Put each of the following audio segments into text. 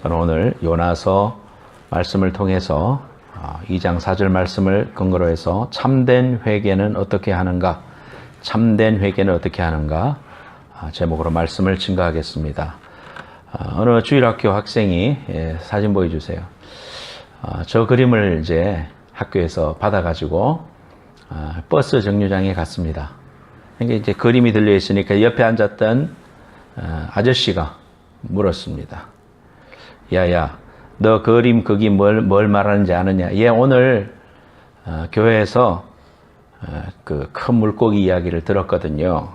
저는 오늘 요나서 말씀을 통해서 2장 4절 말씀을 근거로 해서 참된 회개는 어떻게 하는가, 참된 회개는 어떻게 하는가 제목으로 말씀을 증거하겠습니다. 어느 주일학교 학생이 사진 보여주세요. 저 그림을 이제 학교에서 받아가지고 버스 정류장에 갔습니다. 이게 이제 그림이 들려 있으니까 옆에 앉았던 아저씨가 물었습니다. 야야, 너 그림 거기 뭘 말하는지 아느냐? 얘 오늘 교회에서 그 큰 물고기 이야기를 들었거든요.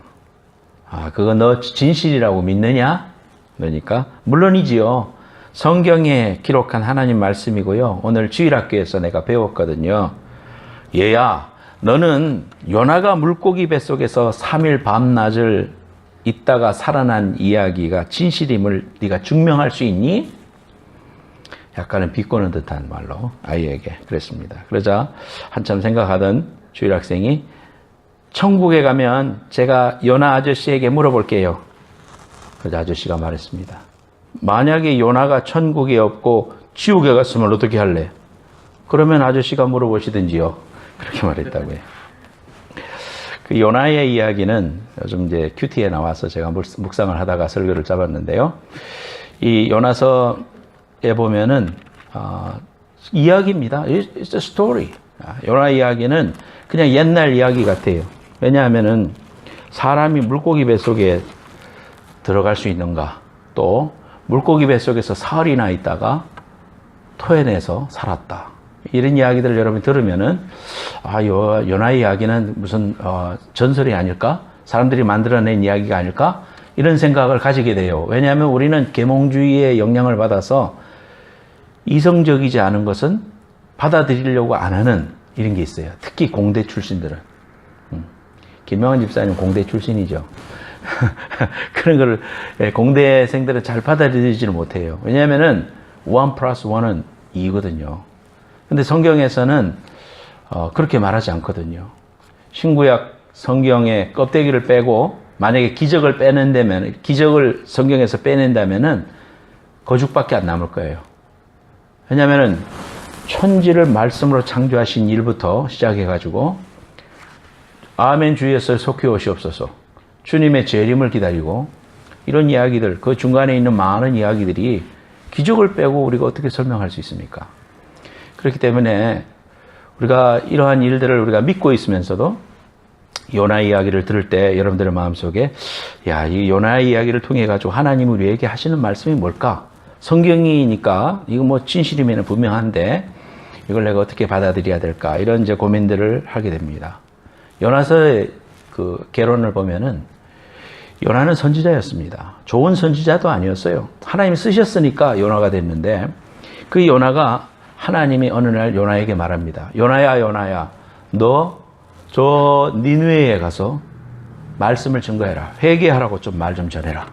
그거 너 진실이라고 믿느냐? 그러니까 물론이지요. 성경에 기록한 하나님 말씀이고요. 오늘 주일학교에서 내가 배웠거든요. 얘야, 너는 요나가 물고기 뱃속에서 3일 밤낮을 있다가 살아난 이야기가 진실임을 네가 증명할 수 있니? 약간은 비꼬는 듯한 말로 아이에게 그랬습니다. 그러자 한참 생각하던 주일학생이 천국에 가면 제가 요나 아저씨에게 물어볼게요. 그러자 아저씨가 말했습니다. 만약에 요나가 천국에 없고 지옥에 갔으면 어떻게 할래? 그러면 아저씨가 물어보시든지요. 그렇게 말했다고요. 그 요나의 이야기는 요즘 이제 큐티에 나와서 제가 묵상을 하다가 설교를 잡았는데요. 이 요나서에 보면은 이야기입니다. It's a story. 요나 이야기는 그냥 옛날 이야기 같아요. 왜냐하면은 사람이 물고기 뱃속에 들어갈 수 있는가, 또 물고기 뱃속에서 사흘이나 있다가 토해내서 살았다. 이런 이야기들을 여러분이 들으면은 요나 이야기는 무슨 전설이 아닐까? 사람들이 만들어낸 이야기가 아닐까? 이런 생각을 가지게 돼요. 왜냐하면 우리는 계몽주의의 영향을 받아서 이성적이지 않은 것은 받아들이려고 안 하는 이런 게 있어요. 특히 공대 출신들은. 김명환 집사님 공대 출신이죠. 그런 거를 공대생들은 잘 받아들이지를 못해요. 왜냐하면은 1+1은 2거든요. 근데 성경에서는 그렇게 말하지 않거든요. 신구약 성경의 껍데기를 빼고 만약에 기적을 빼낸다면, 기적을 성경에서 빼낸다면은 거죽밖에 안 남을 거예요. 왜냐하면은 천지를 말씀으로 창조하신 일부터 시작해가지고 아멘 주에서 속히 오시옵소서, 주님의 재림을 기다리고, 이런 이야기들, 그 중간에 있는 많은 이야기들이 기적을 빼고 우리가 어떻게 설명할 수 있습니까? 그렇기 때문에 우리가 이러한 일들을 우리가 믿고 있으면서도 요나 이야기를 들을 때 여러분들의 마음속에 이 요나 이야기를 통해 가지고 하나님이 우리에게 하시는 말씀이 뭘까? 성경이니까 이거 뭐 진실이면 분명한데 이걸 내가 어떻게 받아들여야 될까? 이런 이제 고민들을 하게 됩니다. 요나서의 그 개론을 보면은 요나는 선지자였습니다. 좋은 선지자도 아니었어요. 하나님이 쓰셨으니까 요나가 됐는데, 그 요나가 하나님이 어느 날 요나에게 말합니다. 요나야, 요나야, 너 저 니느웨에 가서 말씀을 증거해라. 회개하라고 좀 말 좀 전해라.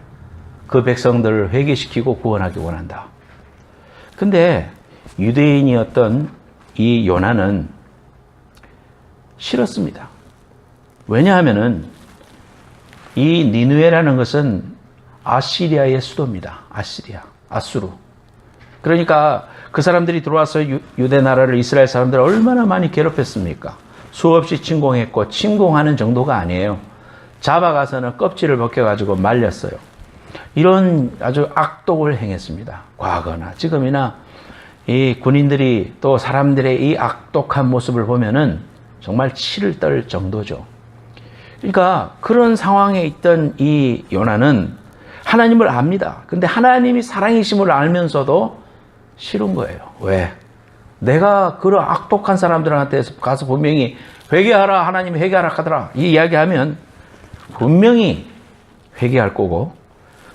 그 백성들을 회개시키고 구원하기 원한다. 근데 유대인이었던 이 요나는 싫었습니다. 왜냐하면은 이 니느웨라는 것은 아시리아의 수도입니다. 아수르. 그러니까 그 사람들이 들어와서 유대 나라를, 이스라엘 사람들을 얼마나 많이 괴롭혔습니까? 수없이 침공했고, 침공하는 정도가 아니에요. 잡아가서는 껍질을 벗겨가지고 말렸어요. 이런 아주 악독을 행했습니다. 과거나 지금이나 이 군인들이 또 사람들의 이 악독한 모습을 보면은 정말 치를 떨 정도죠. 그러니까 그런 상황에 있던 이 요나는 하나님을 압니다. 근데 하나님이 사랑이심을 알면서도 싫은 거예요. 왜? 내가 그런 악독한 사람들한테 가서 분명히 회개하라, 하나님이 회개하라 하더라, 이 이야기하면 분명히 회개할 거고,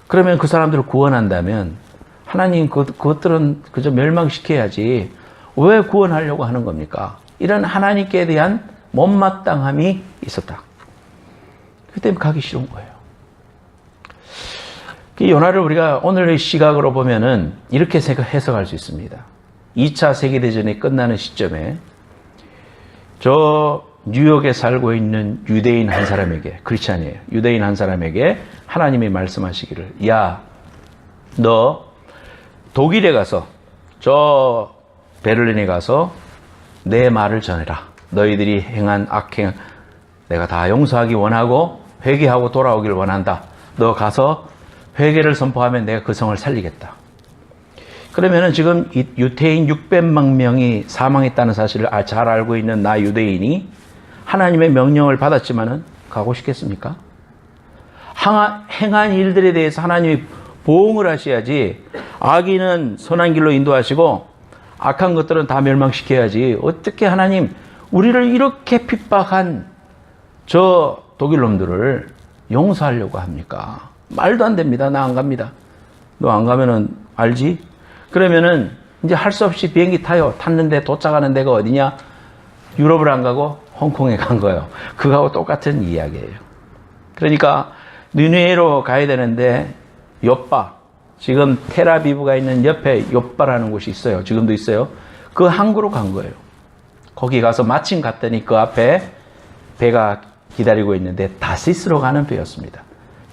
그러면 그 사람들을 구원한다면 하나님 그것들은 그저 멸망시켜야지 왜 구원하려고 하는 겁니까? 이런 하나님께 대한 못마땅함이 있었다. 그 때문에 가기 싫은 거예요. 그 요나를 우리가 오늘의 시각으로 보면은 이렇게 해석할 수 있습니다. 2차 세계대전이 끝나는 시점에 저 뉴욕에 살고 있는 유대인 한 사람에게, 크리스찬이에요. 유대인 한 사람에게 하나님이 말씀하시기를, 야, 너 독일에 가서, 저 베를린에 가서 내 말을 전해라. 너희들이 행한 악행 내가 다 용서하기 원하고 회개하고 돌아오기를 원한다. 너 가서 회개를 선포하면 내가 그 성을 살리겠다. 그러면은 지금 유태인 600만 명이 사망했다는 사실을 잘 알고 있는 나 유대인이 하나님의 명령을 받았지만은 가고 싶겠습니까? 행한 일들에 대해서 하나님이 보응을 하셔야지. 악인은 선한 길로 인도하시고 악한 것들은 다 멸망시켜야지. 어떻게 하나님 우리를 이렇게 핍박한 저 독일 놈들을 용서하려고 합니까? 말도 안 됩니다. 나 안 갑니다. 너 안 가면은 알지? 그러면은 이제 할 수 없이 비행기 타요. 탔는데 도착하는 데가 어디냐? 유럽을 안 가고 홍콩에 간 거예요. 그거하고 똑같은 이야기예요. 그러니까 니느웨로 가야 되는데 욥바, 지금 테라비브가 있는 옆에 욥바라는 곳이 있어요. 지금도 있어요. 그 항구로 간 거예요. 거기 가서 마침 갔더니 그 앞에 배가 기다리고 있는데 다시스로 가는 배였습니다.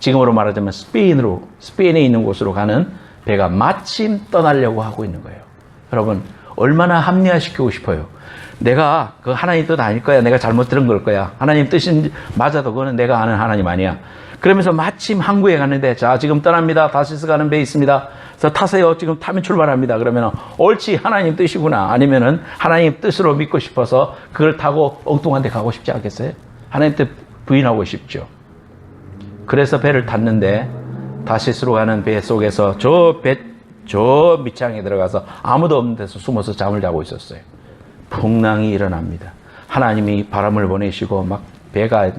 지금으로 말하자면 스페인에 있는 곳으로 가는 배가 마침 떠나려고 하고 있는 거예요. 여러분, 얼마나 합리화시키고 싶어요. 내가 그 하나님 뜻 아닐 거야. 내가 잘못 들은 걸 거야. 하나님 뜻인 맞아도 그거는 내가 아는 하나님 아니야. 그러면서 마침 항구에 갔는데, 자, 지금 떠납니다. 다시스 가는 배 있습니다. 그래서 타세요. 지금 타면 출발합니다. 그러면 옳지, 하나님 뜻이구나. 아니면은 하나님 뜻으로 믿고 싶어서 그걸 타고 엉뚱한 데 가고 싶지 않겠어요? 하나님 뜻 부인하고 싶죠. 그래서 배를 탔는데 다시스로 가는 배 속에서 저 밑창에 들어가서 아무도 없는 데서 숨어서 잠을 자고 있었어요. 풍랑이 일어납니다. 하나님이 바람을 보내시고 막 배가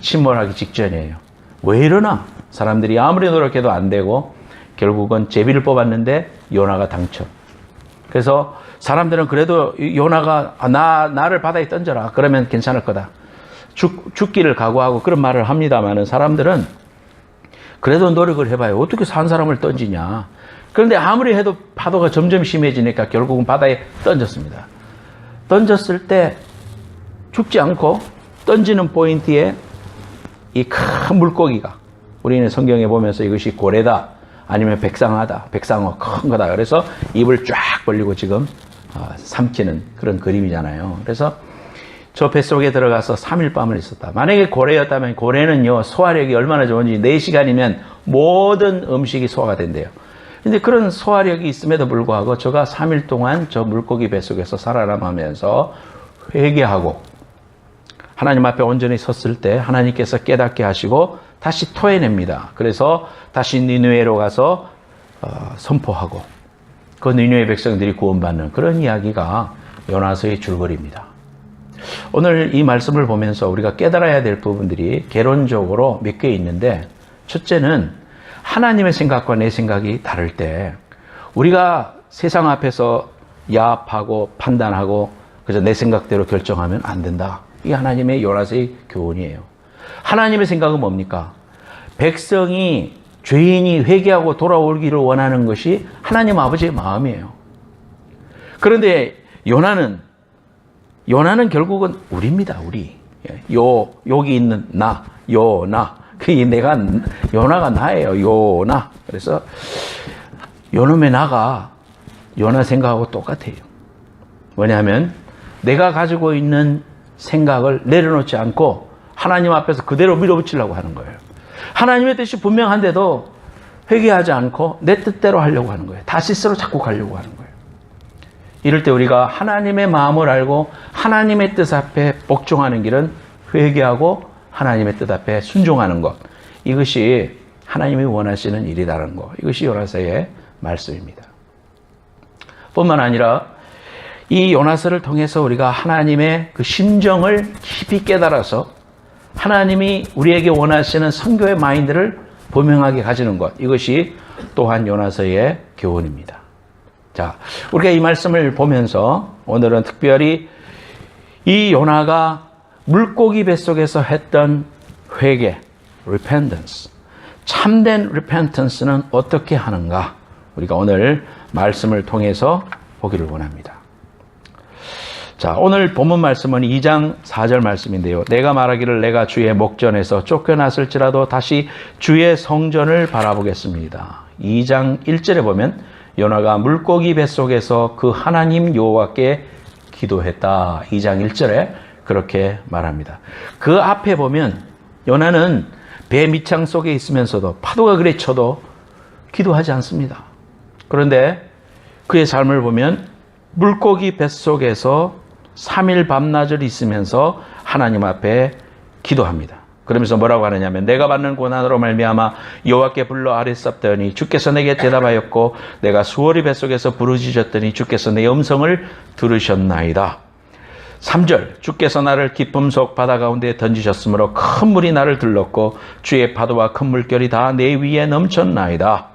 침몰하기 직전이에요. 왜 이러나? 사람들이 아무리 노력해도 안 되고 결국은 제비를 뽑았는데 요나가 당첨. 그래서 사람들은 그래도 요나가 나를 바다에 던져라. 그러면 괜찮을 거다. 죽기를 각오하고 그런 말을 합니다만은 사람들은 그래도 노력을 해봐요. 어떻게 산 사람을 던지냐. 그런데 아무리 해도 파도가 점점 심해지니까 결국은 바다에 던졌습니다. 던졌을 때 죽지 않고 던지는 포인트에 이 큰 물고기가, 우리는 성경에 보면서 이것이 고래다 아니면 백상어다, 백상어 큰 거다. 그래서 입을 쫙 벌리고 지금 삼키는 그런 그림이잖아요. 그래서 저 뱃속에 들어가서 3일 밤을 있었다. 만약에 고래였다면 고래는요, 소화력이 얼마나 좋은지 4시간이면 모든 음식이 소화가 된대요. 근데 그런 소화력이 있음에도 불구하고 저가 3일 동안 저 물고기 뱃속에서 살아남으면서 회개하고 하나님 앞에 온전히 섰을 때 하나님께서 깨닫게 하시고 다시 토해냅니다. 그래서 다시 니느웨로 가서 선포하고 그 니느웨 백성들이 구원받는 그런 이야기가 요나서의 줄거리입니다. 오늘 이 말씀을 보면서 우리가 깨달아야 될 부분들이 개론적으로 몇 개 있는데, 첫째는 하나님의 생각과 내 생각이 다를 때 우리가 세상 앞에서 야합하고 판단하고 그래서 내 생각대로 결정하면 안 된다. 이게 하나님의 요나서의 교훈이에요. 하나님의 생각은 뭡니까? 백성이, 죄인이 회개하고 돌아오기를 원하는 것이 하나님 아버지의 마음이에요. 그런데 요나는 결국은 우리입니다. 우리. 여기 있는 나, 요나. 요나가 나예요. 요나. 그래서 요놈의 나가 요나 생각하고 똑같아요. 뭐냐면 내가 가지고 있는 생각을 내려놓지 않고 하나님 앞에서 그대로 밀어붙이려고 하는 거예요. 하나님의 뜻이 분명한데도 회개하지 않고 내 뜻대로 하려고 하는 거예요. 다시스로 자꾸 가려고 하는 거예요. 이럴 때 우리가 하나님의 마음을 알고 하나님의 뜻 앞에 복종하는 길은 회개하고 하나님의 뜻 앞에 순종하는 것. 이것이 하나님이 원하시는 일이라는 것. 이것이 요나서의 말씀입니다. 뿐만 아니라 이 요나서를 통해서 우리가 하나님의 그 심정을 깊이 깨달아서 하나님이 우리에게 원하시는 선교의 마인드를 분명하게 가지는 것. 이것이 또한 요나서의 교훈입니다. 자, 우리가 이 말씀을 보면서 오늘은 특별히 이 요나가 물고기 뱃속에서 했던 회개, repentance, 참된 repentance는 어떻게 하는가? 우리가 오늘 말씀을 통해서 보기를 원합니다. 자, 오늘 본문 말씀은 2장 4절 말씀인데요. 내가 말하기를 내가 주의 목전에서 쫓겨났을지라도 다시 주의 성전을 바라보겠습니다. 2장 1절에 보면 요나가 물고기 뱃속에서 그 하나님 여호와께 기도했다. 2장 1절에 그렇게 말합니다. 그 앞에 보면 요나는 배 밑창 속에 있으면서도 파도가 그래 쳐도 기도하지 않습니다. 그런데 그의 삶을 보면 물고기 뱃속에서 3일 밤낮을 있으면서 하나님 앞에 기도합니다. 그러면서 뭐라고 하느냐면 내가 받는 고난으로 말미암아 여호와께 불러 아뢰었더니 주께서 내게 대답하였고 내가 수월히 뱃속에서 부르짖었더니 주께서 내 음성을 들으셨나이다. 3절 주께서 나를 깊음 속 바다 가운데 던지셨으므로 큰 물이 나를 들렀고 주의 파도와 큰 물결이 다 내 위에 넘쳤나이다.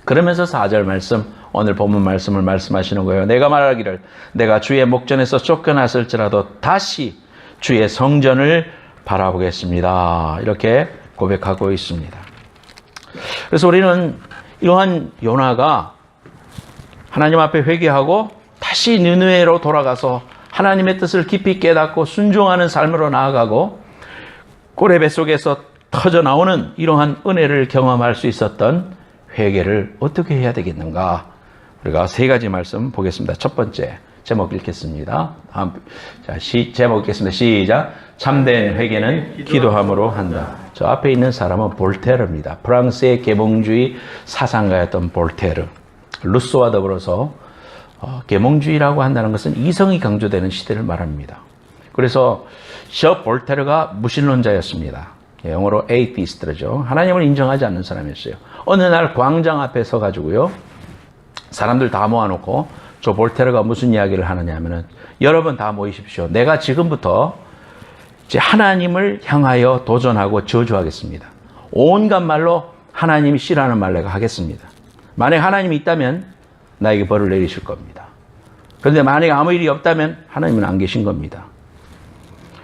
그러면서 4절 말씀, 오늘 본문 말씀을 말씀하시는 거예요. 내가 말하기를 내가 주의 목전에서 쫓겨났을지라도 다시 주의 성전을 바라보겠습니다. 이렇게 고백하고 있습니다. 그래서 우리는 이러한 요나가 하나님 앞에 회개하고 다시 니느웨로 돌아가서 하나님의 뜻을 깊이 깨닫고 순종하는 삶으로 나아가고 꼴의 뱃속에서 터져 나오는 이러한 은혜를 경험할 수 있었던 회개를 어떻게 해야 되겠는가? 우리가 세 가지 말씀 보겠습니다. 첫 번째 제목 읽겠습니다. 제목 읽겠습니다. 시작. 참된 회개는 기도함으로 한다. 저 앞에 있는 사람은 볼테르입니다. 프랑스의 계몽주의 사상가였던 볼테르. 루소와 더불어서 계몽주의라고 한다는 것은 이성이 강조되는 시대를 말합니다. 그래서 저 볼테르가 무신론자였습니다. 영어로 에이티스트죠. 하나님을 인정하지 않는 사람이었어요. 어느 날 광장 앞에 서가지고요, 사람들 다 모아놓고 저 볼테르가 무슨 이야기를 하느냐 하면은, 여러분 다 모이십시오. 내가 지금부터 이제 하나님을 향하여 도전하고 저주하겠습니다. 온갖 말로 하나님이 싫어하는 말 내가 하겠습니다. 만약 하나님이 있다면 나에게 벌을 내리실 겁니다. 그런데 만약 아무 일이 없다면 하나님은 안 계신 겁니다.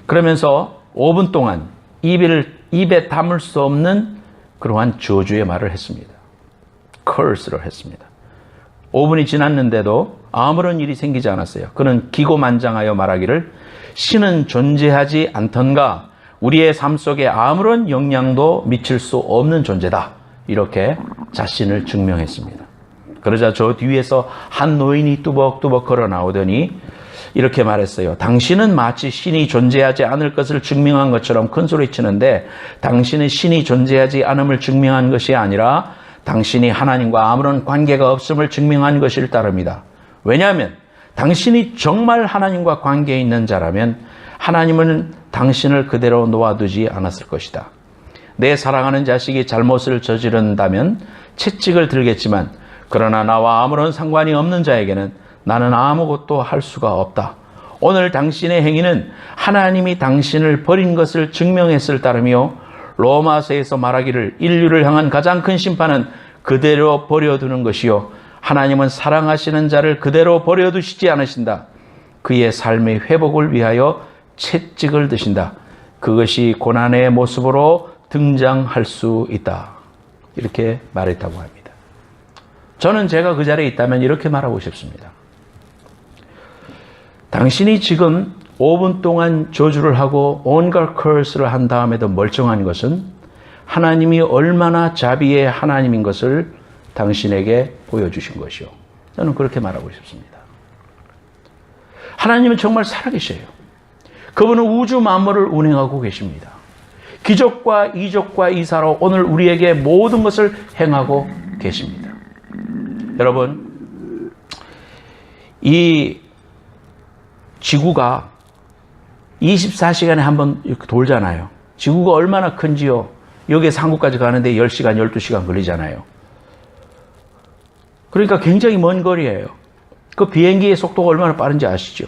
그러면서 5분 동안 입에 담을 수 없는 그러한 저주의 말을 했습니다. curse를 했습니다. 5분이 지났는데도 아무런 일이 생기지 않았어요. 그는 기고만장하여 말하기를 신은 존재하지 않던가 우리의 삶 속에 아무런 영향도 미칠 수 없는 존재다. 이렇게 자신을 증명했습니다. 그러자 저 뒤에서 한 노인이 뚜벅뚜벅 걸어 나오더니 이렇게 말했어요. 당신은 마치 신이 존재하지 않을 것을 증명한 것처럼 큰 소리 치는데 당신은 신이 존재하지 않음을 증명한 것이 아니라 당신이 하나님과 아무런 관계가 없음을 증명한 것일 따릅니다. 왜냐하면 당신이 정말 하나님과 관계에 있는 자라면 하나님은 당신을 그대로 놓아두지 않았을 것이다. 내 사랑하는 자식이 잘못을 저지른다면 채찍을 들겠지만 그러나 나와 아무런 상관이 없는 자에게는 나는 아무것도 할 수가 없다. 오늘 당신의 행위는 하나님이 당신을 버린 것을 증명했을 따름이요. 로마서에서 말하기를 인류를 향한 가장 큰 심판은 그대로 버려두는 것이요. 하나님은 사랑하시는 자를 그대로 버려두시지 않으신다. 그의 삶의 회복을 위하여 채찍을 드신다. 그것이 고난의 모습으로 등장할 수 있다. 이렇게 말했다고 합니다. 저는 제가 그 자리에 있다면 이렇게 말하고 싶습니다. 당신이 지금 5분 동안 저주를 하고 온갖 curse를 한 다음에도 멀쩡한 것은 하나님이 얼마나 자비의 하나님인 것을 당신에게 보여주신 것이요. 저는 그렇게 말하고 싶습니다. 하나님은 정말 살아계셔요. 그분은 우주 만물을 운행하고 계십니다. 기적과 이적과 이사로 오늘 우리에게 모든 것을 행하고 계십니다. 여러분, 이 지구가 24시간에 한 번 이렇게 돌잖아요. 지구가 얼마나 큰지요. 여기에서 한국까지 가는데 10시간, 12시간 걸리잖아요. 그러니까 굉장히 먼 거리예요. 그 비행기의 속도가 얼마나 빠른지 아시죠?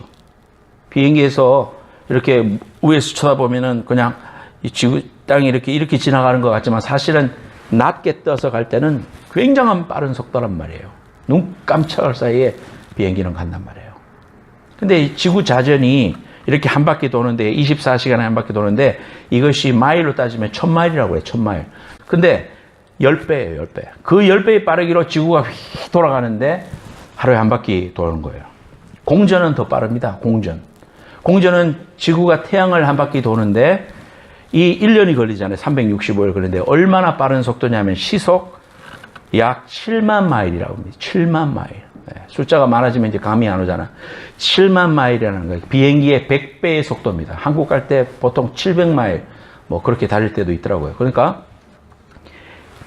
비행기에서 이렇게 위에서 쳐다보면은 그냥 이 지구 땅이 이렇게 지나가는 것 같지만 사실은 낮게 떠서 갈 때는 굉장한 빠른 속도란 말이에요. 눈 깜짝할 사이에 비행기는 간단 말이에요. 근데 지구 자전이 이렇게 한 바퀴 도는데 24시간에 한 바퀴 도는데 이것이 마일로 따지면 1000마일이라고 해요. 1000마일. 근데 10배예요. 10배. 그 10배의 빠르기로 지구가 휙 돌아가는데 하루에 한 바퀴 도는 거예요. 공전은 더 빠릅니다. 공전은 지구가 태양을 한 바퀴 도는데 이 1년이 걸리잖아요. 365일 걸리는데 얼마나 빠른 속도냐면 시속 약 7만 마일이라고 합니다. 7만 마일. 숫자가 많아지면 이제 감이 안 오잖아. 7만 마일이라는 거예요. 비행기의 100배의 속도입니다. 한국 갈 때 보통 700마일 뭐 그렇게 달릴 때도 있더라고요. 그러니까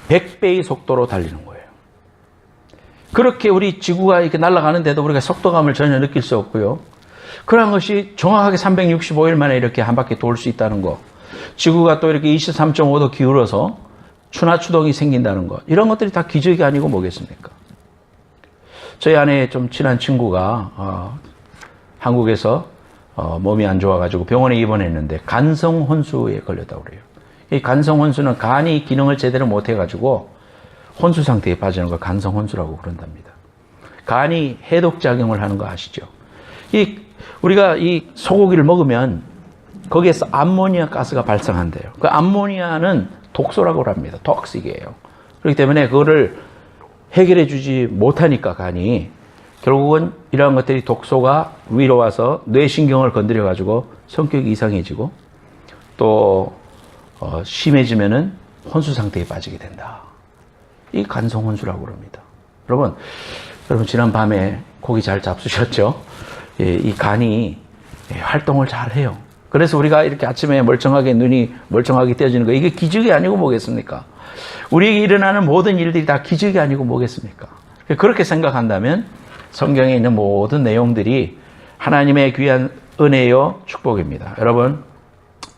100배의 속도로 달리는 거예요. 그렇게 우리 지구가 이렇게 날아가는데도 우리가 속도감을 전혀 느낄 수 없고요. 그런 것이 정확하게 365일 만에 이렇게 한 바퀴 돌 수 있다는 거. 지구가 또 이렇게 23.5도 기울어서 추나추동이 생긴다는 것. 이런 것들이 다 기적이 아니고 뭐겠습니까? 저희 아내 좀 친한 친구가 한국에서 몸이 안 좋아가지고 병원에 입원했는데 간성혼수에 걸렸다고 그래요. 이 간성혼수는 간이 기능을 제대로 못해가지고 혼수 상태에 빠지는 걸 간성혼수라고 그런답니다. 간이 해독작용을 하는 거 아시죠? 우리가 이 소고기를 먹으면 거기에서 암모니아 가스가 발생한대요. 그 암모니아는 독소라고 합니다. 톡식이에요. 그렇기 때문에 그거를 해결해 주지 못하니까 간이 결국은 이러한 것들이 독소가 위로 와서 뇌신경을 건드려 가지고 성격이 이상해지고 또 심해지면은 혼수 상태에 빠지게 된다. 이 간성혼수라고 합니다. 여러분 지난 밤에 고기 잘 잡수셨죠? 이 간이 활동을 잘 해요. 그래서 우리가 이렇게 아침에 멀쩡하게 눈이 멀쩡하게 떼어지는 거 이게 기적이 아니고 뭐겠습니까? 우리에게 일어나는 모든 일들이 다 기적이 아니고 뭐겠습니까? 그렇게 생각한다면 성경에 있는 모든 내용들이 하나님의 귀한 은혜요 축복입니다. 여러분,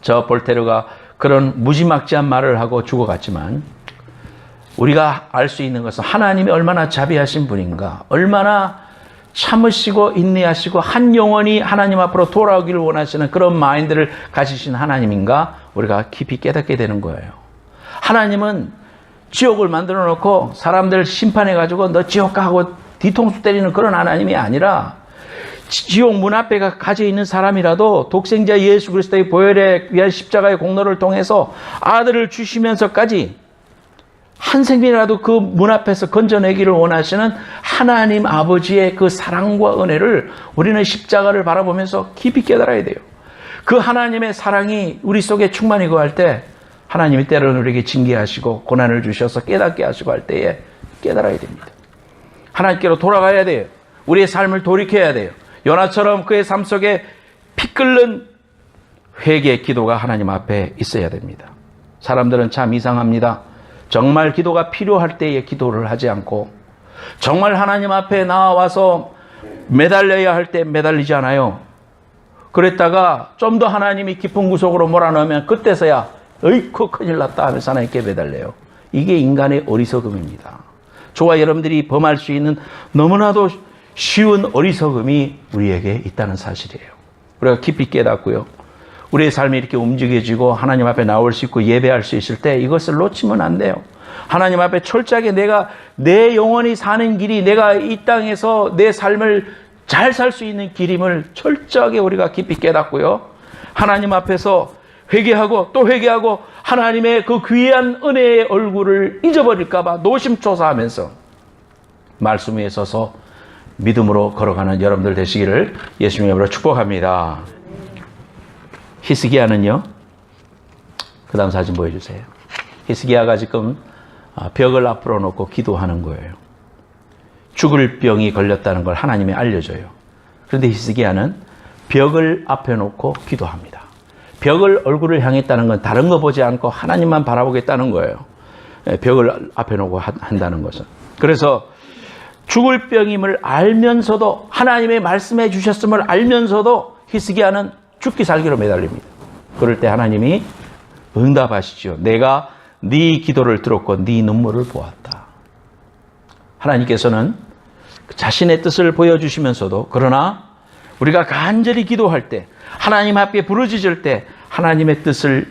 저 볼테르가 그런 무지막지한 말을 하고 죽어갔지만 우리가 알 수 있는 것은 하나님이 얼마나 자비하신 분인가, 얼마나 참으시고 인내하시고 한 영혼이 하나님 앞으로 돌아오기를 원하시는 그런 마인드를 가지신 하나님인가 우리가 깊이 깨닫게 되는 거예요. 하나님은 지옥을 만들어 놓고 사람들 심판해 가지고 너 지옥 가 하고 뒤통수 때리는 그런 하나님이 아니라 지옥 문 앞에 가져 있는 사람이라도 독생자 예수 그리스도의 보혈에 위한 십자가의 공로를 통해서 아들을 주시면서까지 한 생명이라도 그 문 앞에서 건져내기를 원하시는 하나님 아버지의 그 사랑과 은혜를 우리는 십자가를 바라보면서 깊이 깨달아야 돼요. 그 하나님의 사랑이 우리 속에 충만히 거할 때 하나님이 때로는 우리에게 징계하시고 고난을 주셔서 깨닫게 하시고 할 때에 깨달아야 됩니다. 하나님께로 돌아가야 돼요. 우리의 삶을 돌이켜야 돼요. 요나처럼 그의 삶 속에 피 끓는 회개의 기도가 하나님 앞에 있어야 됩니다. 사람들은 참 이상합니다. 정말 기도가 필요할 때에 기도를 하지 않고 정말 하나님 앞에 나와서 매달려야 할 때 매달리지 않아요. 그랬다가 좀 더 하나님이 깊은 구석으로 몰아넣으면 그때서야 어이쿠 큰일 났다 하면서 하나님께 매달려요. 이게 인간의 어리석음입니다. 저와 여러분들이 범할 수 있는 너무나도 쉬운 어리석음이 우리에게 있다는 사실이에요. 우리가 깊이 깨닫고요. 우리의 삶이 이렇게 움직여지고 하나님 앞에 나올 수 있고 예배할 수 있을 때 이것을 놓치면 안 돼요. 하나님 앞에 철저하게 내 영혼이 사는 길이 내가 이 땅에서 내 삶을 잘 살 수 있는 길임을 철저하게 우리가 깊이 깨닫고요. 하나님 앞에서 회개하고 또 회개하고 하나님의 그 귀한 은혜의 얼굴을 잊어버릴까 봐 노심초사하면서 말씀 위에 서서 믿음으로 걸어가는 여러분들 되시기를 예수님의 이름으로 축복합니다. 히스기야는요. 그 다음 사진 보여주세요. 히스기야가 지금 벽을 앞으로 놓고 기도하는 거예요. 죽을 병이 걸렸다는 걸 하나님이 알려줘요. 그런데 히스기야는 벽을 앞에 놓고 기도합니다. 벽을 얼굴을 향했다는 건 다른 거 보지 않고 하나님만 바라보겠다는 거예요. 벽을 앞에 놓고 한다는 것은. 그래서 죽을 병임을 알면서도 하나님의 말씀해 주셨음을 알면서도 히스기야는 죽기 살기로 매달립니다. 그럴 때 하나님이 응답하시죠. 내가 네 기도를 들었고 네 눈물을 보았다. 하나님께서는 자신의 뜻을 보여주시면서도 그러나 우리가 간절히 기도할 때 하나님 앞에 부르짖을 때 하나님의 뜻을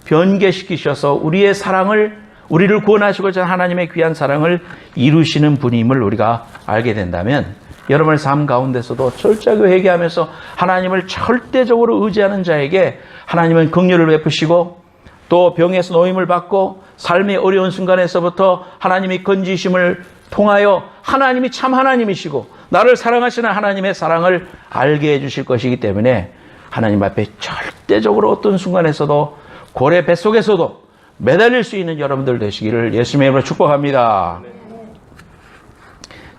변개시키셔서 우리의 사랑을 우리를 구원하시고자 하나님의 귀한 사랑을 이루시는 분임을 우리가 알게 된다면 여러분의 삶 가운데서도 철저하게 회개하면서 하나님을 절대적으로 의지하는 자에게 하나님은 긍휼을 베푸시고 또 병에서 노임을 받고 삶의 어려운 순간에서부터 하나님이 건지심을 통하여 하나님이 참 하나님이시고 나를 사랑하시는 하나님의 사랑을 알게 해주실 것이기 때문에 하나님 앞에 절대적으로 어떤 순간에서도 고래 뱃속에서도 매달릴 수 있는 여러분들 되시기를 예수님의 이름으로 축복합니다.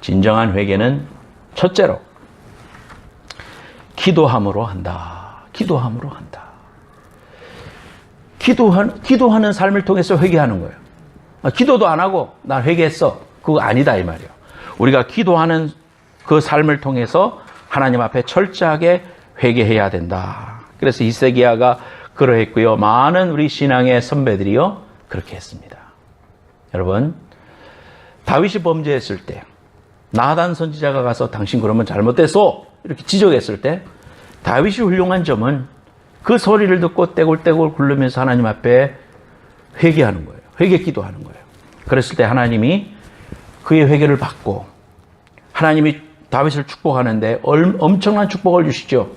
진정한 회개는 첫째로 기도함으로 한다. 기도함으로 한다. 기도하는 삶을 통해서 회개하는 거예요. 기도도 안 하고 나 회개했어. 그거 아니다 이 말이에요. 우리가 기도하는 그 삶을 통해서 하나님 앞에 철저하게 회개해야 된다. 그래서 히스기야가 그러했고요. 많은 우리 신앙의 선배들이요 그렇게 했습니다. 여러분, 다윗이 범죄했을 때 나단 선지자가 가서 당신 그러면 잘못됐어 이렇게 지적했을 때 다윗이 훌륭한 점은 그 소리를 듣고 떼굴떼굴 굴르면서 하나님 앞에 회개하는 거예요. 회개 기도하는 거예요. 그랬을 때 하나님이 그의 회개를 받고 하나님이 다윗을 축복하는데 엄청난 축복을 주시죠.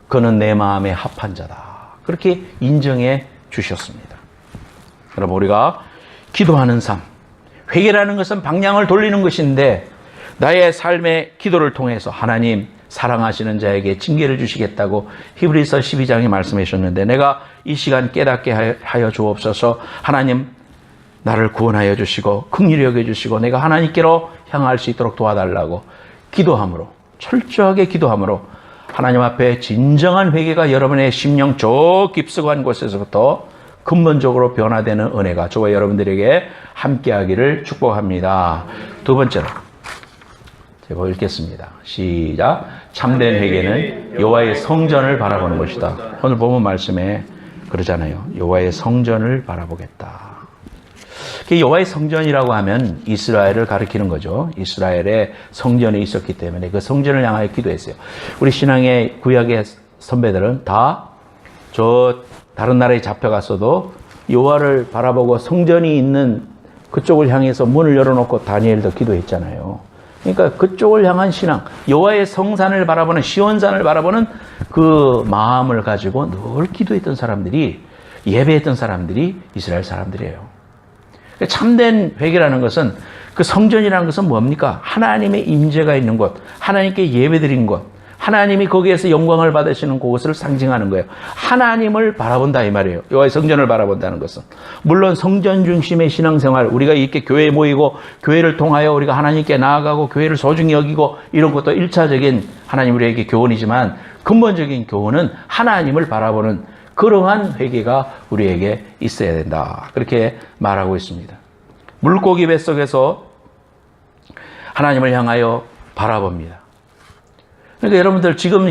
그는 내 마음에 합한 자다. 그렇게 인정해 주셨습니다. 여러분, 우리가 기도하는 삶, 회개라는 것은 방향을 돌리는 것인데 나의 삶의 기도를 통해서 하나님 사랑하시는 자에게 징계를 주시겠다고 히브리서 12장에 말씀해 주셨는데 내가 이 시간 깨닫게 하여 주옵소서. 하나님 나를 구원하여 주시고 긍휼히 여겨 주시고 내가 하나님께로 향할 수 있도록 도와달라고 기도함으로, 철저하게 기도함으로 하나님 앞에 진정한 회개가 여러분의 심령 저 깊숙한 곳에서부터 근본적으로 변화되는 은혜가 저와 여러분들에게 함께하기를 축복합니다. 두 번째로 제가 읽겠습니다. 시작. 참된 회개는 여호와의 성전을 바라보는 것이다. 오늘 본문 말씀에 그러잖아요. 여호와의 성전을 바라보겠다. 여호와의 성전이라고 하면 이스라엘을 가리키는 거죠. 이스라엘의 성전이 있었기 때문에 그 성전을 향하여 기도했어요. 우리 신앙의 구약의 선배들은 다 저 다른 나라에 잡혀갔어도 여호와를 바라보고 성전이 있는 그쪽을 향해서 문을 열어놓고 다니엘도 기도했잖아요. 그러니까 그쪽을 향한 신앙, 여호와의 성산을 바라보는, 시온산을 바라보는 그 마음을 가지고 늘 기도했던 사람들이, 예배했던 사람들이 이스라엘 사람들이에요. 참된 회개라는 것은, 그 성전이라는 것은 뭡니까? 하나님의 임재가 있는 곳, 하나님께 예배드린 곳, 하나님이 거기에서 영광을 받으시는 그것을 상징하는 거예요. 하나님을 바라본다 이 말이에요. 여호와의 성전을 바라본다는 것은. 물론 성전 중심의 신앙생활, 우리가 이렇게 교회에 모이고 교회를 통하여 우리가 하나님께 나아가고 교회를 소중히 여기고 이런 것도 1차적인 하나님 우리에게 교훈이지만 근본적인 교훈은 하나님을 바라보는 그러한 회개가 우리에게 있어야 된다. 그렇게 말하고 있습니다. 물고기 뱃속에서 하나님을 향하여 바라봅니다. 그러니까 여러분들 지금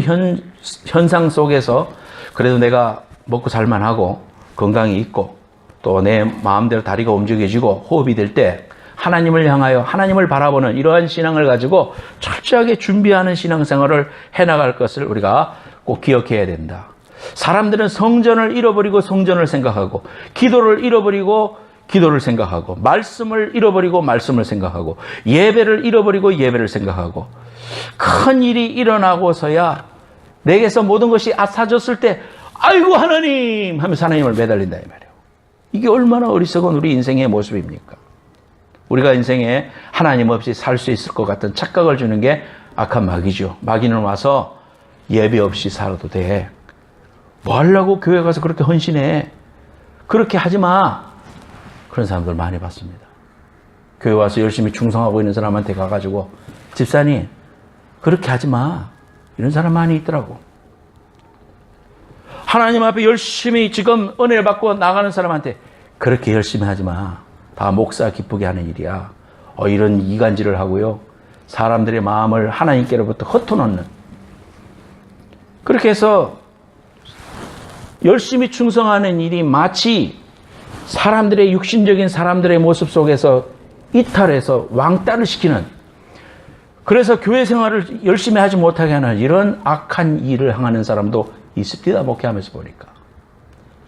현상 속에서 그래도 내가 먹고 살만하고 건강이 있고 또 내 마음대로 다리가 움직여지고 호흡이 될 때 하나님을 향하여 하나님을 바라보는 이러한 신앙을 가지고 철저하게 준비하는 신앙생활을 해나갈 것을 우리가 꼭 기억해야 된다. 사람들은 성전을 잃어버리고 성전을 생각하고 기도를 잃어버리고 기도를 생각하고 말씀을 잃어버리고 말씀을 생각하고 예배를 잃어버리고 예배를 생각하고 큰 일이 일어나고서야 내게서 모든 것이 아사졌을 때 아이고 하나님 하면서 하나님을 매달린다 이 말이에요. 이게 얼마나 어리석은 우리 인생의 모습입니까? 우리가 인생에 하나님 없이 살 수 있을 것 같은 착각을 주는 게 악한 마귀죠. 마귀는 와서 예배 없이 살아도 돼. 뭐 하려고 교회 가서 그렇게 헌신해. 그렇게 하지 마. 그런 사람들 많이 봤습니다. 교회 와서 열심히 충성하고 있는 사람한테 가가지고 집사님 그렇게 하지 마. 이런 사람 많이 있더라고. 하나님 앞에 열심히 지금 은혜를 받고 나가는 사람한테 그렇게 열심히 하지 마. 다 목사 기쁘게 하는 일이야. 이런 이간질을 하고요. 사람들의 마음을 하나님께로부터 흩어놓는. 그렇게 해서 열심히 충성하는 일이 마치 사람들의 육신적인 사람들의 모습 속에서 이탈해서 왕따를 시키는, 그래서 교회 생활을 열심히 하지 못하게 하는 이런 악한 일을 행하는 사람도 있습니다. 목회하면서 보니까.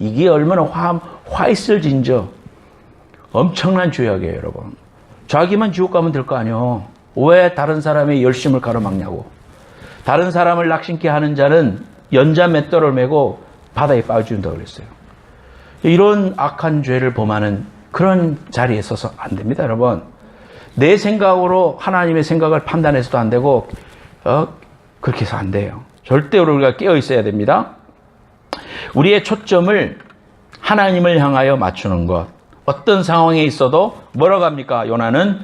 이게 얼마나 화 있을 진저 엄청난 죄악이에요, 여러분. 자기만 지옥 가면 될 거 아니에요. 왜 다른 사람의 열심을 가로막냐고. 다른 사람을 낙심케 하는 자는 연자 맷돌을 메고 바다에 빠져준다고 그랬어요. 이런 악한 죄를 범하는 그런 자리에 서서 안 됩니다, 여러분. 내 생각으로 하나님의 생각을 판단해서도 안 되고 그렇게 해서 안 돼요. 절대로 우리가 깨어 있어야 됩니다. 우리의 초점을 하나님을 향하여 맞추는 것. 어떤 상황에 있어도 뭐라고 합니까? 요나는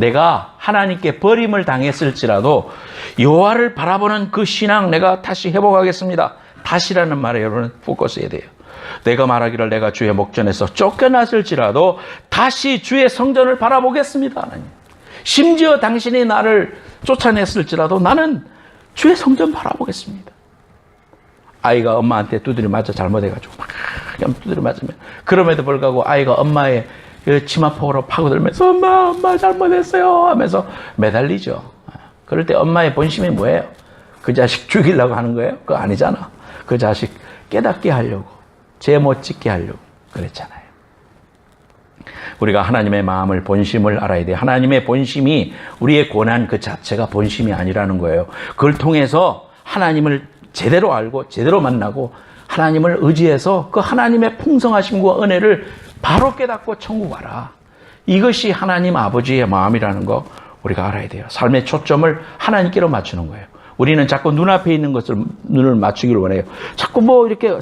내가 하나님께 버림을 당했을지라도 여호와를 바라보는 그 신앙 내가 다시 회복하겠습니다. 다시라는 말에 여러분 포커스해야 돼요. 내가 말하기를 내가 주의 목전에서 쫓겨났을지라도 다시 주의 성전을 바라보겠습니다. 하나님. 심지어 당신이 나를 쫓아냈을지라도 나는 주의 성전 바라보겠습니다. 아이가 엄마한테 두드려 맞아 잘못해가지고 막 두드려 맞으면 그럼에도 불구하고 아이가 엄마의 치마폭으로 파고들면서 엄마 잘못했어요 하면서 매달리죠. 그럴 때 엄마의 본심이 뭐예요? 그 자식 죽이려고 하는 거예요? 그거 아니잖아. 그 자식 깨닫게 하려고, 죄 못 짓게 하려고 그랬잖아요. 우리가 하나님의 마음을, 본심을 알아야 돼요. 하나님의 본심이 우리의 고난 그 자체가 본심이 아니라는 거예요. 그걸 통해서 하나님을 제대로 알고 제대로 만나고 하나님을 의지해서 그 하나님의 풍성하심과 은혜를 바로 깨닫고 천국 가라. 이것이 하나님 아버지의 마음이라는 거 우리가 알아야 돼요. 삶의 초점을 하나님께로 맞추는 거예요. 우리는 자꾸 눈앞에 있는 것을 눈을 맞추기를 원해요. 자꾸 뭐 이렇게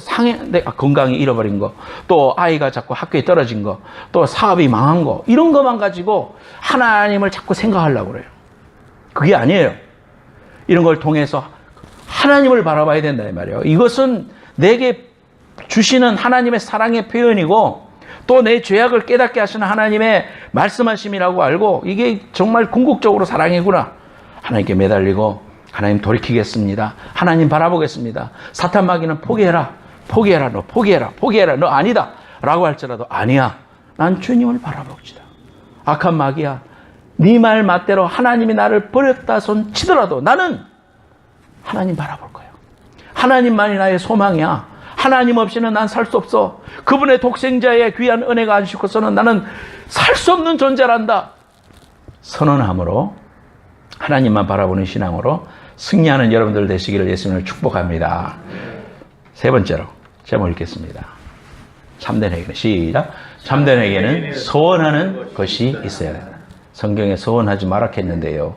건강이 잃어버린 거, 또 아이가 자꾸 학교에 떨어진 거, 또 사업이 망한 거, 이런 것만 가지고 하나님을 자꾸 생각하려고 그래요. 그게 아니에요. 이런 걸 통해서 하나님을 바라봐야 된다 이 말이에요. 이것은 내게 주시는 하나님의 사랑의 표현이고 또 내 죄악을 깨닫게 하시는 하나님의 말씀하심이라고 알고 이게 정말 궁극적으로 사랑이구나. 하나님께 매달리고 하나님 돌이키겠습니다. 하나님 바라보겠습니다. 사탄 마귀는 포기해라. 포기해라. 너 포기해라. 포기해라. 너 아니다. 라고 할지라도 아니야. 난 주님을 바라봅시다. 악한 마귀야. 네 말 맞대로 하나님이 나를 버렸다 손 치더라도 나는 하나님 바라볼 거예요. 하나님만이 나의 소망이야. 하나님 없이는 난 살 수 없어. 그분의 독생자의 귀한 은혜가 안 싣고서는 나는 살 수 없는 존재란다. 선언함으로 하나님만 바라보는 신앙으로 승리하는 여러분들 되시기를 예수님을 축복합니다. 세 번째로 제목 읽겠습니다. 참된 회개는 시작. 참된 회개는 소원하는 것이 있어야 된다. 성경에 소원하지 마라 했는데요.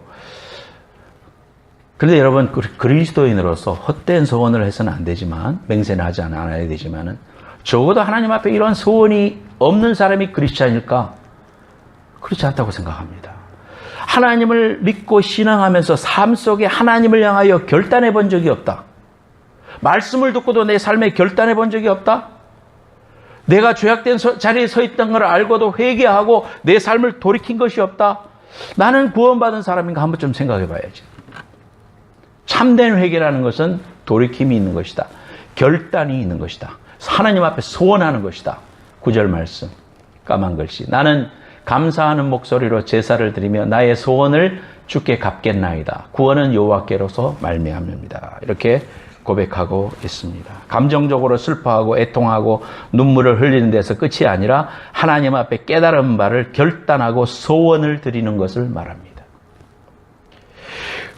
그런데 여러분 그리스도인으로서 헛된 소원을 해서는 안 되지만 맹세는 하지 않아야 되지만은 적어도 하나님 앞에 이런 소원이 없는 사람이 크리스찬일까? 그렇지 않다고 생각합니다. 하나님을 믿고 신앙하면서 삶 속에 하나님을 향하여 결단해 본 적이 없다. 말씀을 듣고도 내 삶에 결단해 본 적이 없다. 내가 죄악된 자리에 서 있던 걸 알고도 회개하고 내 삶을 돌이킨 것이 없다. 나는 구원받은 사람인가 한번 좀 생각해 봐야지. 참된 회개라는 것은 돌이킴이 있는 것이다. 결단이 있는 것이다. 하나님 앞에 소원하는 것이다. 9절 말씀 까만 글씨. 나는 감사하는 목소리로 제사를 드리며 나의 소원을 주께 갚겠나이다. 구원은 여호와께로서 말미암습니다. 이렇게 고백하고 있습니다. 감정적으로 슬퍼하고 애통하고 눈물을 흘리는 데서 끝이 아니라 하나님 앞에 깨달은 바를 결단하고 소원을 드리는 것을 말합니다.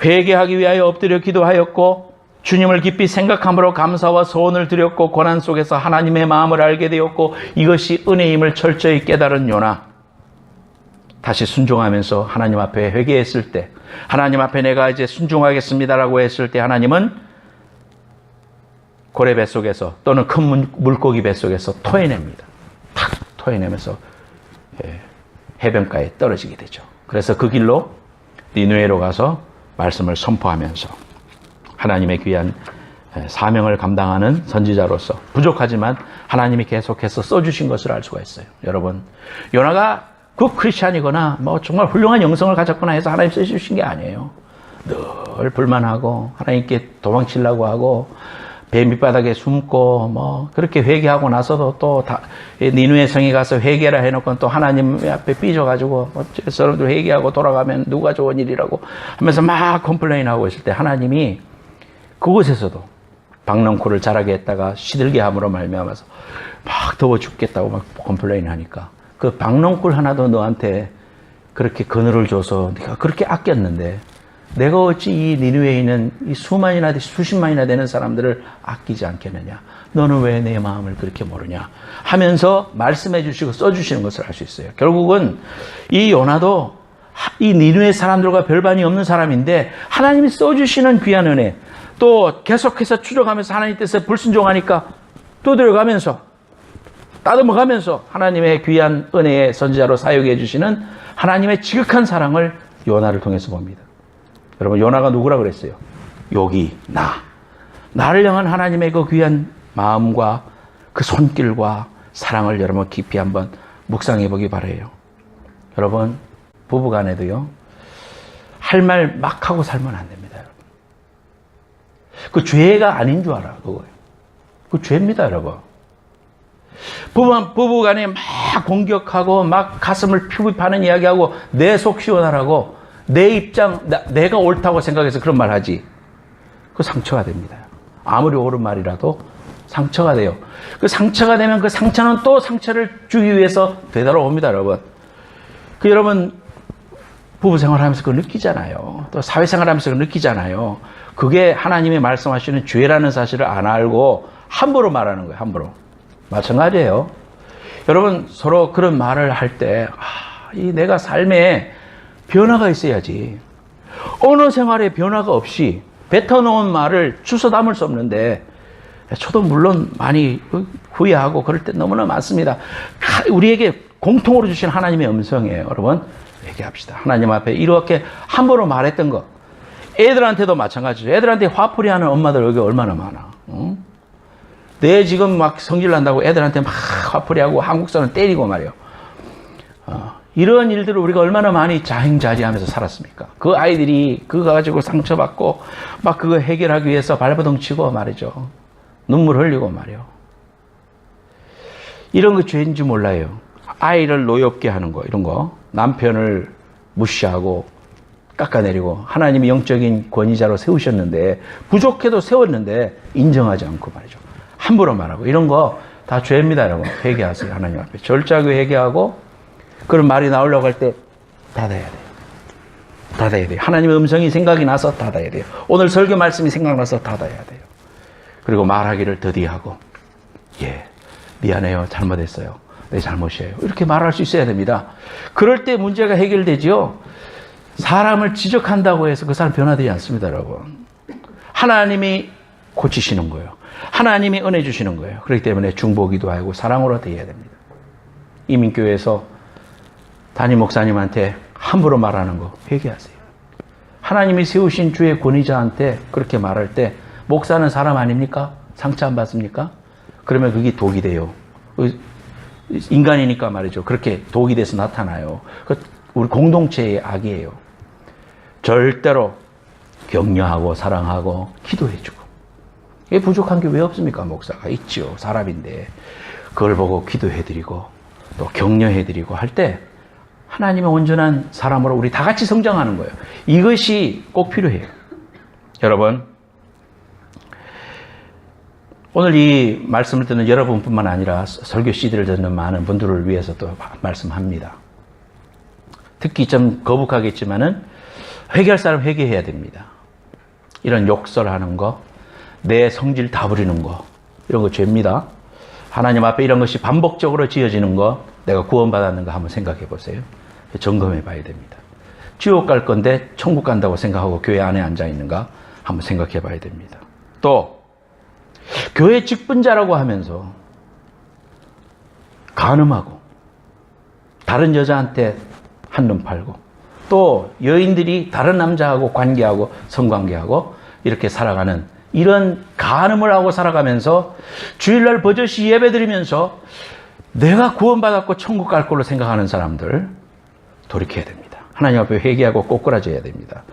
회개하기 위하여 엎드려 기도하였고 주님을 깊이 생각함으로 감사와 소원을 드렸고 고난 속에서 하나님의 마음을 알게 되었고 이것이 은혜임을 철저히 깨달은 요나 다시 순종하면서 하나님 앞에 회개했을 때 하나님 앞에 내가 이제 순종하겠습니다라고 했을 때 하나님은 고래 뱃속에서 또는 큰 물고기 뱃속에서 토해냅니다. 탁 토해내면서 해변가에 떨어지게 되죠. 그래서 그 길로 니느웨로 가서 말씀을 선포하면서 하나님의 귀한 사명을 감당하는 선지자로서 부족하지만 하나님이 계속해서 써주신 것을 알 수가 있어요. 여러분, 요나가 그 크리스찬이거나 뭐 정말 훌륭한 영성을 가졌거나 해서 하나님 써주신 게 아니에요. 늘 불만하고 하나님께 도망치려고 하고 배 밑바닥에 숨고 뭐 그렇게 회개하고 나서도 또 니느웨 성에 가서 회개라 해놓고 또 하나님 앞에 삐져가지고 사람들 회개하고 돌아가면 누가 좋은 일이라고 하면서 막 컴플레인하고 있을 때 하나님이 그곳에서도 박넝쿨을 자라게 했다가 시들게 함으로 말미암아서 막 더워 죽겠다고 막 컴플레인하니까 그 박넝쿨 하나도 너한테 그렇게 그늘을 줘서 네가 그렇게 아꼈는데 내가 어찌 이 니느웨에 있는 이 수만이나 수십만이나 되는 사람들을 아끼지 않겠느냐. 너는 왜 내 마음을 그렇게 모르냐 하면서 말씀해 주시고 써주시는 것을 알 수 있어요. 결국은 이 요나도 이 니느웨 사람들과 별반이 없는 사람인데 하나님이 써주시는 귀한 은혜 또 계속해서 추적하면서 하나님 뜻에 불순종하니까 두드려가면서 따듬어가면서 하나님의 귀한 은혜의 선지자로 사용해 주시는 하나님의 지극한 사랑을 요나를 통해서 봅니다. 여러분, 요나가 누구라 그랬어요? 여기 나를 향한 하나님의 그 귀한 마음과 그 손길과 사랑을 여러분 깊이 한번 묵상해 보기 바라요. 여러분, 부부간에도요, 할 말 막 하고 살면 안 됩니다. 여러분. 그 죄가 아닌 줄 알아, 그거예요. 그 죄입니다, 여러분. 부부간에 막 공격하고 막 가슴을 피부파는 이야기하고 내 속 시원하라고 내 입장, 내가 옳다고 생각해서 그런 말 하지. 그 상처가 됩니다. 아무리 옳은 말이라도 상처가 돼요. 그 상처가 되면 그 상처는 또 상처를 주기 위해서 되돌아옵니다, 여러분. 그 여러분, 부부 생활하면서 그거 느끼잖아요. 또 사회생활 하면서 그거 느끼잖아요. 그게 하나님이 말씀하시는 죄라는 사실을 안 알고 함부로 말하는 거예요, 함부로. 마찬가지예요. 여러분, 서로 그런 말을 할 때, 이 내가 삶에 변화가 있어야지. 어느 생활에 변화가 없이 뱉어놓은 말을 주워 담을 수 없는데, 저도 물론 많이 후회하고 그럴 때 너무나 많습니다. 우리에게 공통으로 주신 하나님의 음성이에요. 여러분, 얘기합시다. 하나님 앞에 이렇게 함부로 말했던 거. 애들한테도 마찬가지죠. 애들한테 화풀이 하는 엄마들 여기 얼마나 많아. 응? 내 지금 막 성질 난다고 애들한테 막 화풀이하고 한국사람 때리고 말이요. 이런 일들을 우리가 얼마나 많이 자행자지하면서 살았습니까? 그 아이들이 그거 가지고 상처받고 막 그거 해결하기 위해서 발버둥 치고 말이죠. 눈물 흘리고 말이요. 이런 거 죄인지 몰라요. 아이를 노엽게 하는 거, 이런 거. 남편을 무시하고 깎아내리고 하나님이 영적인 권위자로 세우셨는데 부족해도 세웠는데 인정하지 않고 말이죠. 함부로 말하고 이런 거 다 죄입니다, 여러분. 회개하세요. 하나님 앞에 절제하고 회개하고 그런 말이 나오려고 할 때 닫아야 돼요. 닫아야 돼요. 하나님의 음성이 생각이 나서 닫아야 돼요. 오늘 설교 말씀이 생각나서 닫아야 돼요. 그리고 말하기를 더디하고 미안해요. 잘못했어요. 내 잘못이에요. 이렇게 말할 수 있어야 됩니다. 그럴 때 문제가 해결되지요. 사람을 지적한다고 해서 그 사람 변화되지 않습니다, 여러분. 하나님이 고치시는 거예요. 하나님이 은혜 주시는 거예요. 그렇기 때문에 중보기도 하고 사랑으로 대해야 됩니다. 이민교회에서 담임 목사님한테 함부로 말하는 거 회개하세요. 하나님이 세우신 주의 권위자한테 그렇게 말할 때 목사는 사람 아닙니까? 상처 안 받습니까? 그러면 그게 독이 돼요. 인간이니까 말이죠. 그렇게 독이 돼서 나타나요. 우리 공동체의 악이에요. 절대로 격려하고 사랑하고 기도해주고. 이게 부족한 게 왜 없습니까? 목사가 있지요. 사람인데 그걸 보고 기도해드리고 또 격려해드리고 할 때 하나님의 온전한 사람으로 우리 다 같이 성장하는 거예요. 이것이 꼭 필요해요. 여러분, 오늘 이 말씀을 듣는 여러분뿐만 아니라 설교 CD를 듣는 많은 분들을 위해서 또 말씀합니다. 듣기 좀 거북하겠지만은 회개할 사람 회개해야 됩니다. 이런 욕설하는 거, 내 성질 다 부리는 거, 이런 거 죄입니다. 하나님 앞에 이런 것이 반복적으로 지어지는 거, 내가 구원받았는가 한번 생각해 보세요. 점검해 봐야 됩니다. 지옥 갈 건데 천국 간다고 생각하고 교회 안에 앉아 있는가 한번 생각해 봐야 됩니다. 또 교회 직분자라고 하면서 간음하고 다른 여자한테 한눈 팔고 또 여인들이 다른 남자하고 관계하고 성관계하고 이렇게 살아가는 이런 간음을 하고 살아가면서 주일날 버젓이 예배드리면서 내가 구원받았고 천국 갈 걸로 생각하는 사람들 돌이켜야 됩니다. 하나님 앞에 회개하고 꼬꾸라져야 됩니다.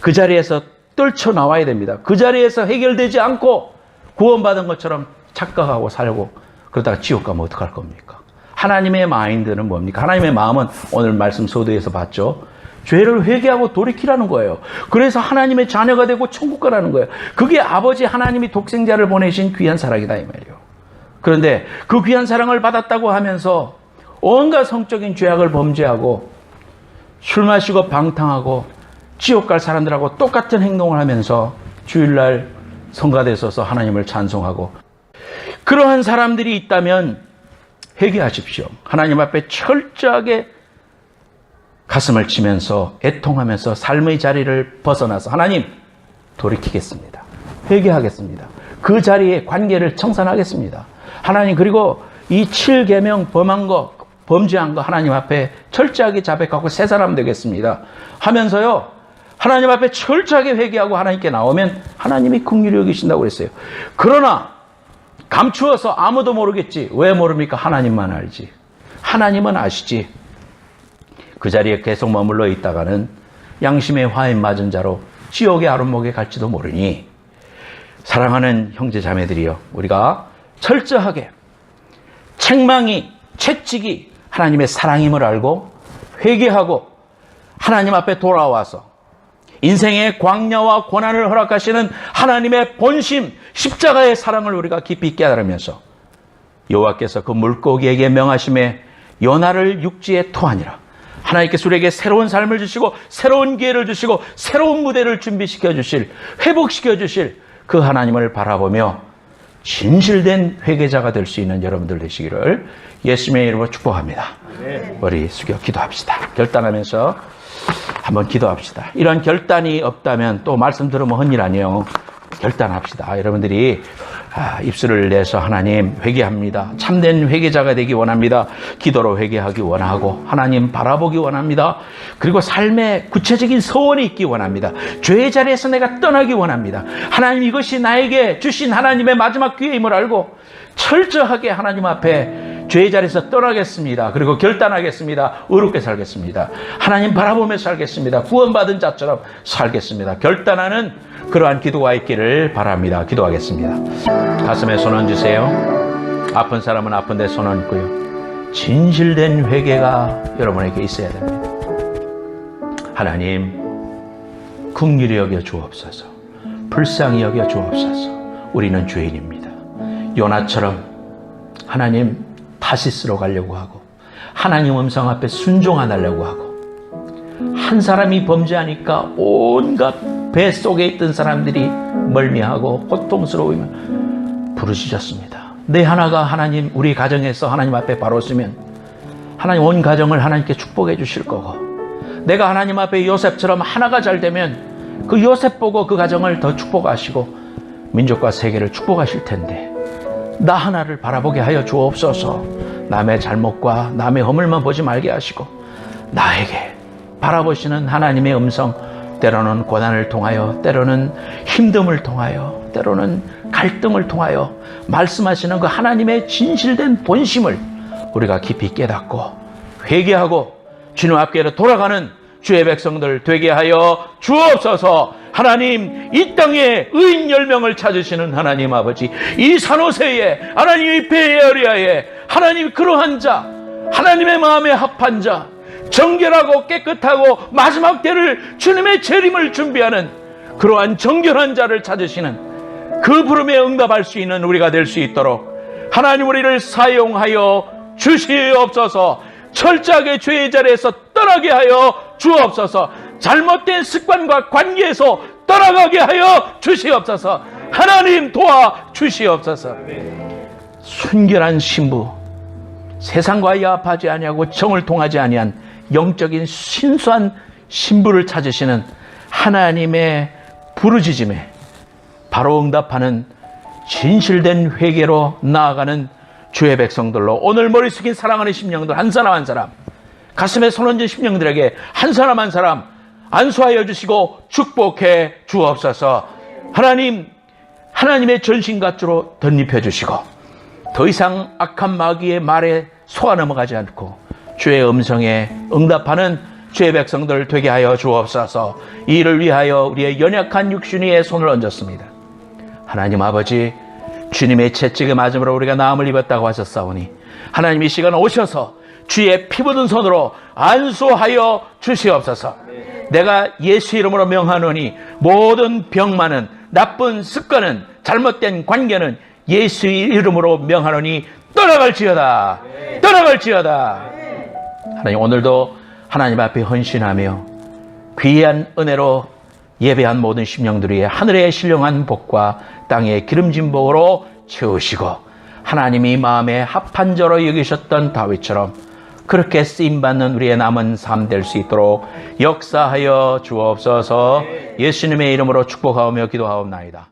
그 자리에서 떨쳐나와야 됩니다. 그 자리에서 해결되지 않고 구원받은 것처럼 착각하고 살고 그러다가 지옥 가면 어떡할 겁니까? 하나님의 마인드는 뭡니까? 하나님의 마음은 오늘 말씀 소도에서 봤죠. 죄를 회개하고 돌이키라는 거예요. 그래서 하나님의 자녀가 되고 천국 가라는 거예요. 그게 아버지 하나님이 독생자를 보내신 귀한 사랑이다 이 말이에요. 그런데 그 귀한 사랑을 받았다고 하면서 온갖 성적인 죄악을 범죄하고 술 마시고 방탕하고 지옥 갈 사람들하고 똑같은 행동을 하면서 주일날 성가대에 서서 하나님을 찬송하고 그러한 사람들이 있다면 회개하십시오. 하나님 앞에 철저하게 가슴을 치면서 애통하면서 삶의 자리를 벗어나서 하나님 돌이키겠습니다. 회개하겠습니다. 그 자리에 관계를 청산하겠습니다. 하나님 그리고 이 7계명 범한 거 범죄한 거 하나님 앞에 철저하게 자백하고 새 사람 되겠습니다 하면서요, 하나님 앞에 철저하게 회개하고 하나님께 나오면 하나님이 긍휼히 여기신다고 그랬어요. 그러나 감추어서 아무도 모르겠지. 왜 모릅니까? 하나님만 알지. 하나님은 아시지. 그 자리에 계속 머물러 있다가는 양심의 화인 맞은 자로 지옥의 아름목에 갈지도 모르니, 사랑하는 형제 자매들이여, 우리가 철저하게 책망이, 채찍이 하나님의 사랑임을 알고 회개하고 하나님 앞에 돌아와서 인생의 광야와 고난을 허락하시는 하나님의 본심, 십자가의 사랑을 우리가 깊이 깨달으면서 여호와께서 그 물고기에게 명하심에 요나를 육지에 토하니라. 하나님께서 우리에게 새로운 삶을 주시고 새로운 기회를 주시고 새로운 무대를 준비시켜 주실, 회복시켜 주실 그 하나님을 바라보며 진실된 회개자가 될 수 있는 여러분들 되시기를 예수님의 이름으로 축복합니다. 머리 숙여 기도합시다. 결단하면서 한번 기도합시다. 이런 결단이 없다면 또 말씀 들으면 헛일 아니에요. 결단합시다. 여러분들이 입술을 내서 하나님 회개합니다. 참된 회개자가 되기 원합니다. 기도로 회개하기 원하고 하나님 바라보기 원합니다. 그리고 삶에 구체적인 소원이 있기 원합니다. 죄의 자리에서 내가 떠나기 원합니다. 하나님, 이것이 나에게 주신 하나님의 마지막 기회임을 알고 철저하게 하나님 앞에 죄의 자리에서 떠나겠습니다. 그리고 결단하겠습니다. 의롭게 살겠습니다. 하나님 바라보며 살겠습니다. 구원받은 자처럼 살겠습니다. 결단하는 그러한 기도가 있기를 바랍니다. 기도하겠습니다. 가슴에 손 얹으세요. 아픈 사람은 아픈 데 손 얹고요. 진실된 회개가 여러분에게 있어야 됩니다. 하나님, 긍휼히 여겨 주옵소서. 불쌍히 여겨 주옵소서. 우리는 죄인입니다. 요나처럼 하나님 다시스로 가려고 하고 하나님 음성 앞에 순종 안 하려고 하고, 한 사람이 범죄하니까 온갖 뱃속에 있던 사람들이 멀미하고 고통스러우면 부르짖었습니다. 내 하나가 하나님, 우리 가정에서 하나님 앞에 바로 서면 하나님 온 가정을 하나님께 축복해 주실 거고, 내가 하나님 앞에 요셉처럼 하나가 잘 되면 그 요셉 보고 그 가정을 더 축복하시고 민족과 세계를 축복하실 텐데, 나 하나를 바라보게 하여 주옵소서. 남의 잘못과 남의 허물만 보지 말게 하시고 나에게 바라보시는 하나님의 음성, 때로는 고난을 통하여, 때로는 힘듦을 통하여, 때로는 갈등을 통하여 말씀하시는 그 하나님의 진실된 본심을 우리가 깊이 깨닫고 회개하고 주님 앞께로 돌아가는 주의 백성들 되게 하여 주옵소서. 하나님, 이 땅에 의인 10명을 찾으시는 하나님 아버지, 이 산호세에, 하나님 이 베에리아에 하나님 그러한 자, 하나님의 마음에 합한 자, 정결하고 깨끗하고 마지막 때를 주님의 재림을 준비하는 그러한 정결한 자를 찾으시는 그 부름에 응답할 수 있는 우리가 될 수 있도록 하나님 우리를 사용하여 주시옵소서. 철저하게 죄의 자리에서 떠나게 하여 주옵소서. 잘못된 습관과 관계에서 떠나가게 하여 주시옵소서. 하나님 도와 주시옵소서. 순결한 신부, 세상과 야합하지 아니하고 정을 통하지 아니한 영적인 신수한 신부를 찾으시는 하나님의 부르짖음에 바로 응답하는 진실된 회개로 나아가는 주의 백성들로 오늘 머리 숙인 사랑하는 심령들 한 사람 한 사람, 가슴에 손 얹은 심령들에게 한 사람 한 사람 안수하여 주시고 축복해 주옵소서. 하나님, 하나님의 전신갑주로 덧입혀 주시고 더 이상 악한 마귀의 말에 속아 넘어가지 않고 주의 음성에 응답하는 주의 백성들 되게 하여 주옵소서. 이 일을 위하여 우리의 연약한 육신 위에 손을 얹었습니다. 하나님 아버지, 주님의 채찍에 맞음으로 우리가 나음을 입었다고 하셨사오니 하나님 이 시간 오셔서 주의 피 묻은 손으로 안수하여 주시옵소서. 내가 예수 이름으로 명하노니 모든 병만은, 나쁜 습관은, 잘못된 관계는 예수 이름으로 명하노니 떠나갈지어다. 떠나갈지어다. 하나님, 오늘도 하나님 앞에 헌신하며 귀한 은혜로 예배한 모든 심령들 위에 하늘의 신령한 복과 땅의 기름진 복으로 채우시고 하나님이 마음에 합한 자로 여기셨던 다윗처럼 그렇게 쓰임받는 우리의 남은 삶 될 수 있도록 역사하여 주옵소서. 예수님의 이름으로 축복하오며 기도하옵나이다.